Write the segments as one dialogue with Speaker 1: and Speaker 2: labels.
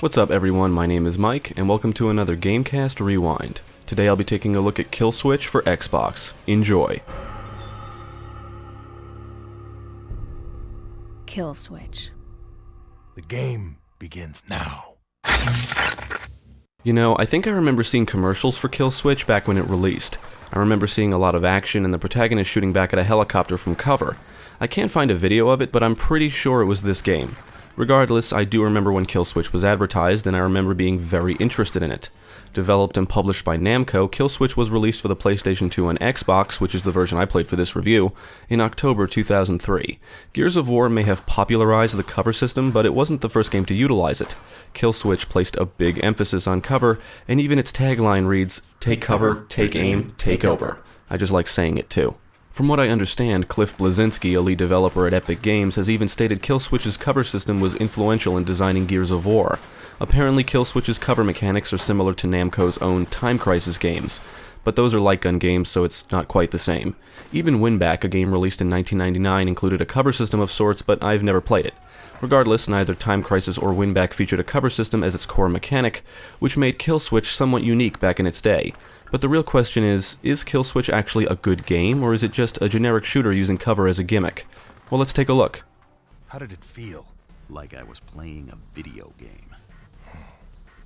Speaker 1: What's up everyone, my name is Mike, and welcome to another GameCast Rewind. Today I'll be taking a look at Kill Switch for Xbox. Enjoy!
Speaker 2: Kill Switch.
Speaker 3: The game begins now.
Speaker 1: You know, I think I remember seeing commercials for Kill Switch back when it released. I remember seeing a lot of action and the protagonist shooting back at a helicopter from cover. I can't find a video of it, but I'm pretty sure it was this game. Regardless, I do remember when Kill Switch was advertised, and I remember being very interested in it. Developed and published by Namco, Kill Switch was released for the PlayStation 2 and Xbox, which is the version I played for this review, in October 2003. Gears of War may have popularized the cover system, but it wasn't the first game to utilize it. Kill Switch placed a big emphasis on cover, and even its tagline reads, "Take cover, take aim, take over." I just like saying it too. From what I understand, Cliff Bleszinski, a lead developer at Epic Games, has even stated Kill Switch's cover system was influential in designing Gears of War. Apparently, Kill Switch's cover mechanics are similar to Namco's own Time Crisis games, but those are light gun games, so it's not quite the same. Even WinBack, a game released in 1999, included a cover system of sorts, but I've never played it. Regardless, neither Time Crisis or WinBack featured a cover system as its core mechanic, which made Kill Switch somewhat unique back in its day. But the real question is Kill Switch actually a good game, or is it just a generic shooter using cover as a gimmick? Well, let's take a look.
Speaker 3: How did it feel?
Speaker 4: Like I was playing a video game.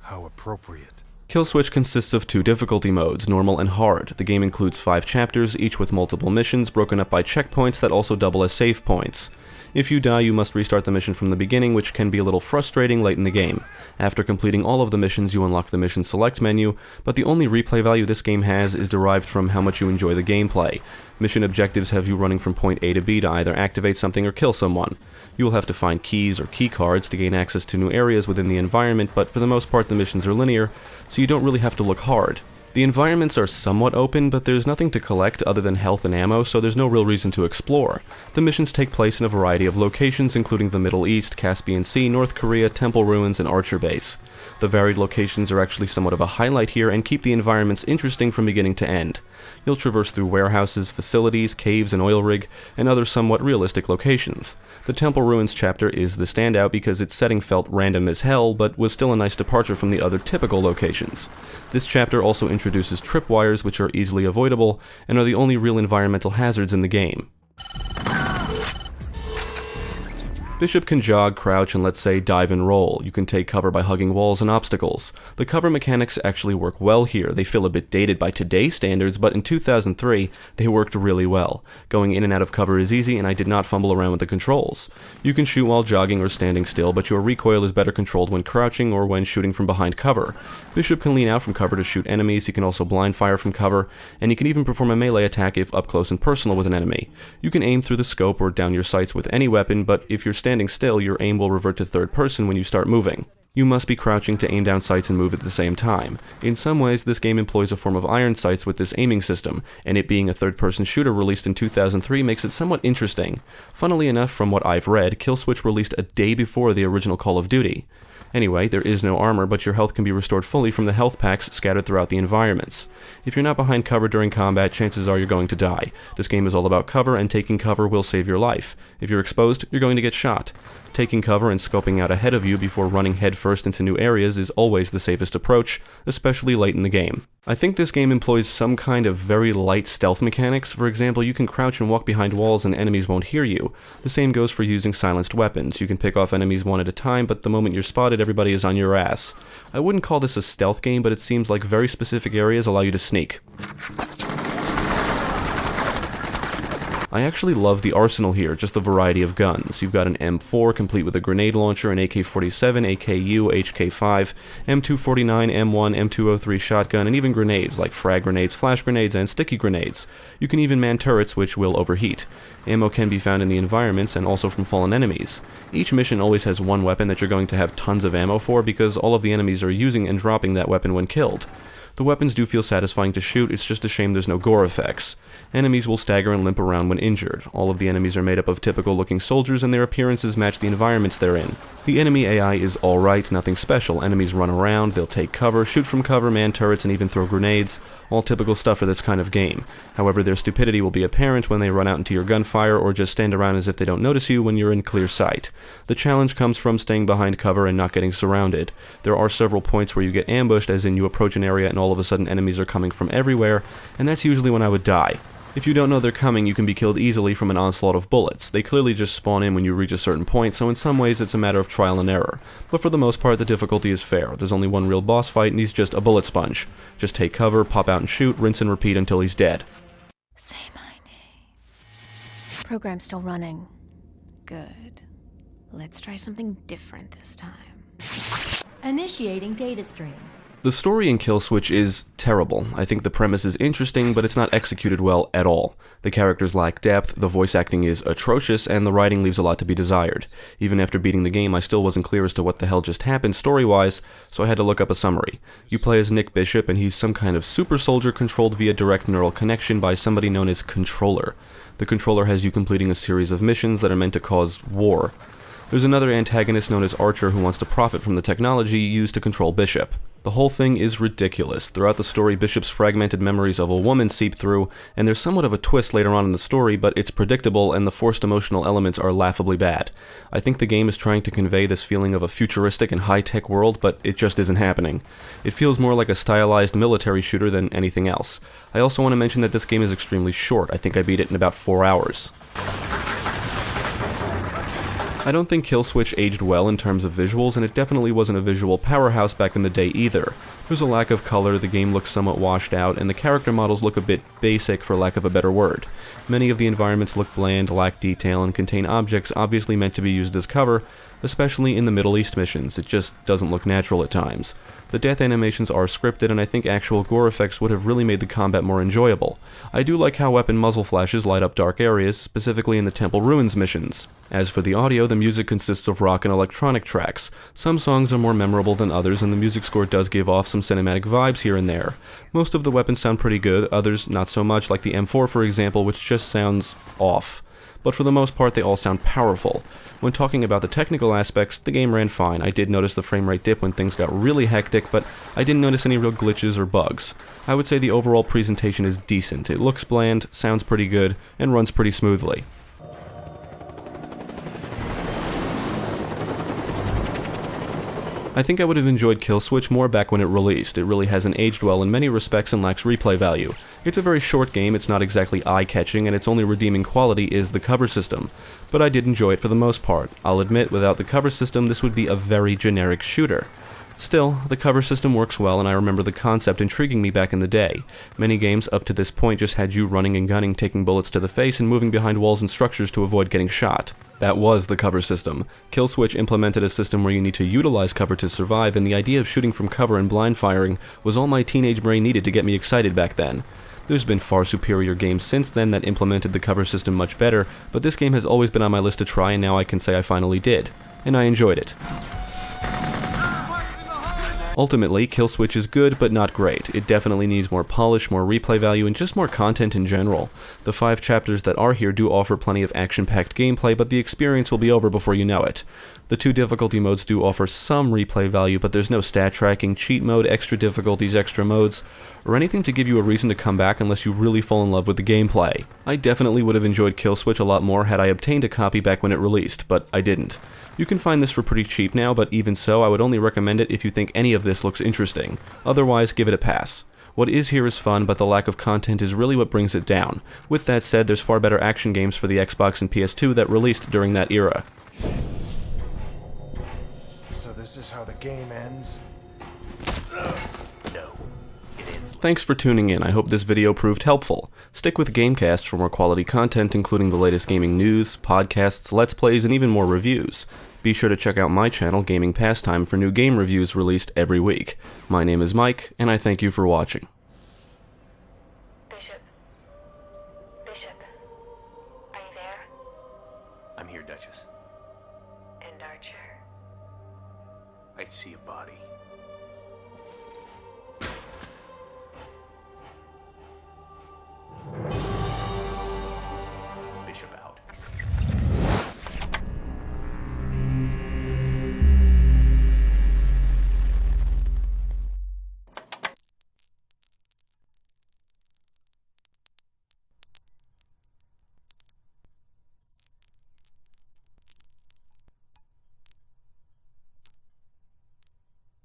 Speaker 3: How appropriate.
Speaker 1: Kill Switch consists of two difficulty modes, normal and hard. The game includes 5 chapters, each with multiple missions broken up by checkpoints that also double as save points. If you die, you must restart the mission from the beginning, which can be a little frustrating late in the game. After completing all of the missions, you unlock the Mission Select menu, but the only replay value this game has is derived from how much you enjoy the gameplay. Mission objectives have you running from point A to B to either activate something or kill someone. You will have to find keys or key cards to gain access to new areas within the environment, but for the most part the missions are linear, so you don't really have to look hard. The environments are somewhat open, but there's nothing to collect other than health and ammo, so there's no real reason to explore. The missions take place in a variety of locations, including the Middle East, Caspian Sea, North Korea, Temple Ruins, and Archer Base. The varied locations are actually somewhat of a highlight here and keep the environments interesting from beginning to end. You'll traverse through warehouses, facilities, caves, an oil rig, and other somewhat realistic locations. The Temple Ruins chapter is the standout because its setting felt random as hell, but was still a nice departure from the other typical locations. This chapter also introduces tripwires, which are easily avoidable, and are the only real environmental hazards in the game. Bishop can jog, crouch, and let's say dive and roll. You can take cover by hugging walls and obstacles. The cover mechanics actually work well here. They feel a bit dated by today's standards, but in 2003, they worked really well. Going in and out of cover is easy, and I did not fumble around with the controls. You can shoot while jogging or standing still, but your recoil is better controlled when crouching or when shooting from behind cover. Bishop can lean out from cover to shoot enemies, he can also blind fire from cover, and he can even perform a melee attack if up close and personal with an enemy. You can aim through the scope or down your sights with any weapon, but if you're standing still, your aim will revert to third person when you start moving. You must be crouching to aim down sights and move at the same time. In some ways, this game employs a form of iron sights with this aiming system, and it being a third-person shooter released in 2003 makes it somewhat interesting. Funnily enough, from what I've read, Kill Switch released a day before the original Call of Duty. Anyway, there is no armor, but your health can be restored fully from the health packs scattered throughout the environments. If you're not behind cover during combat, chances are you're going to die. This game is all about cover, and taking cover will save your life. If you're exposed, you're going to get shot. Taking cover and scoping out ahead of you before running headfirst into new areas is always the safest approach, especially late in the game. I think this game employs some kind of very light stealth mechanics. For example, you can crouch and walk behind walls and enemies won't hear you. The same goes for using silenced weapons. You can pick off enemies one at a time, but the moment you're spotted, everybody is on your ass. I wouldn't call this a stealth game, but it seems like very specific areas allow you to sneak. I actually love the arsenal here, just the variety of guns. You've got an M4 complete with a grenade launcher, an AK-47, AKU, HK5, M249, M1, M203 shotgun, and even grenades like frag grenades, flash grenades, and sticky grenades. You can even man turrets, which will overheat. Ammo can be found in the environments and also from fallen enemies. Each mission always has one weapon that you're going to have tons of ammo for because all of the enemies are using and dropping that weapon when killed. The weapons do feel satisfying to shoot, it's just a shame there's no gore effects. Enemies will stagger and limp around when injured. All of the enemies are made up of typical looking soldiers and their appearances match the environments they're in. The enemy AI is alright, nothing special. Enemies run around, they'll take cover, shoot from cover, man turrets, and even throw grenades. All typical stuff for this kind of game. However, their stupidity will be apparent when they run out into your gunfire or just stand around as if they don't notice you when you're in clear sight. The challenge comes from staying behind cover and not getting surrounded. There are several points where you get ambushed, as in you approach an area and all of a sudden enemies are coming from everywhere, and that's usually when I would die. If you don't know they're coming, you can be killed easily from an onslaught of bullets. They clearly just spawn in when you reach a certain point, so in some ways it's a matter of trial and error. But for the most part, the difficulty is fair. There's only one real boss fight, and he's just a bullet sponge. Just take cover, pop out and shoot, rinse and repeat until he's dead.
Speaker 2: Say my name. Program's still running. Good. Let's try something different this time.
Speaker 5: Initiating data stream.
Speaker 1: The story in Kill Switch is terrible. I think the premise is interesting, but it's not executed well at all. The characters lack depth, the voice acting is atrocious, and the writing leaves a lot to be desired. Even after beating the game, I still wasn't clear as to what the hell just happened story-wise, so I had to look up a summary. You play as Nick Bishop, and he's some kind of super soldier controlled via direct neural connection by somebody known as Controller. The Controller has you completing a series of missions that are meant to cause war. There's another antagonist known as Archer who wants to profit from the technology used to control Bishop. The whole thing is ridiculous. Throughout the story, Bishop's fragmented memories of a woman seep through, and there's somewhat of a twist later on in the story, but it's predictable and the forced emotional elements are laughably bad. I think the game is trying to convey this feeling of a futuristic and high-tech world, but it just isn't happening. It feels more like a stylized military shooter than anything else. I also want to mention that this game is extremely short. I think I beat it in about 4 hours. I don't think Kill Switch aged well in terms of visuals, and it definitely wasn't a visual powerhouse back in the day either. There's a lack of color, the game looks somewhat washed out, and the character models look a bit basic for lack of a better word. Many of the environments look bland, lack detail, and contain objects obviously meant to be used as cover, especially in the Middle East missions. It just doesn't look natural at times. The death animations are scripted, and I think actual gore effects would have really made the combat more enjoyable. I do like how weapon muzzle flashes light up dark areas, specifically in the Temple Ruins missions. As for the audio, the music consists of rock and electronic tracks. Some songs are more memorable than others, and the music score does give off some cinematic vibes here and there. Most of the weapons sound pretty good, others not so much, like the M4 for example, which just sounds off. But for the most part, they all sound powerful. When talking about the technical aspects, the game ran fine. I did notice the frame rate dip when things got really hectic, but I didn't notice any real glitches or bugs. I would say the overall presentation is decent. It looks bland, sounds pretty good, and runs pretty smoothly. I think I would have enjoyed Kill Switch more back when it released. It really hasn't aged well in many respects and lacks replay value. It's a very short game, it's not exactly eye-catching, and its only redeeming quality is the cover system. But I did enjoy it for the most part. I'll admit, without the cover system, this would be a very generic shooter. Still, the cover system works well, and I remember the concept intriguing me back in the day. Many games up to this point just had you running and gunning, taking bullets to the face, and moving behind walls and structures to avoid getting shot. That was the cover system. Kill Switch implemented a system where you need to utilize cover to survive, and the idea of shooting from cover and blind firing was all my teenage brain needed to get me excited back then. There's been far superior games since then that implemented the cover system much better, but this game has always been on my list to try, and now I can say I finally did. And I enjoyed it. Ultimately, Kill Switch is good, but not great. It definitely needs more polish, more replay value, and just more content in general. The 5 chapters that are here do offer plenty of action-packed gameplay, but the experience will be over before you know it. The 2 difficulty modes do offer some replay value, but there's no stat tracking, cheat mode, extra difficulties, extra modes, or anything to give you a reason to come back unless you really fall in love with the gameplay. I definitely would have enjoyed Kill Switch a lot more had I obtained a copy back when it released, but I didn't. You can find this for pretty cheap now, but even so, I would only recommend it if you think any of this looks interesting. Otherwise, give it a pass. What is here is fun, but the lack of content is really what brings it down. With that said, there's far better action games for the Xbox and PS2 that released during that era.
Speaker 3: So this is how the game ends?
Speaker 4: No, it ends.
Speaker 1: Thanks for tuning in. I hope this video proved helpful. Stick with GameCast for more quality content, including the latest gaming news, podcasts, let's plays, and even more reviews. Be sure to check out my channel, Gaming Pastime, for new game reviews released every week. My name is Mike, and I thank you for watching.
Speaker 2: Bishop. Bishop. Are you there?
Speaker 4: I'm here, Duchess.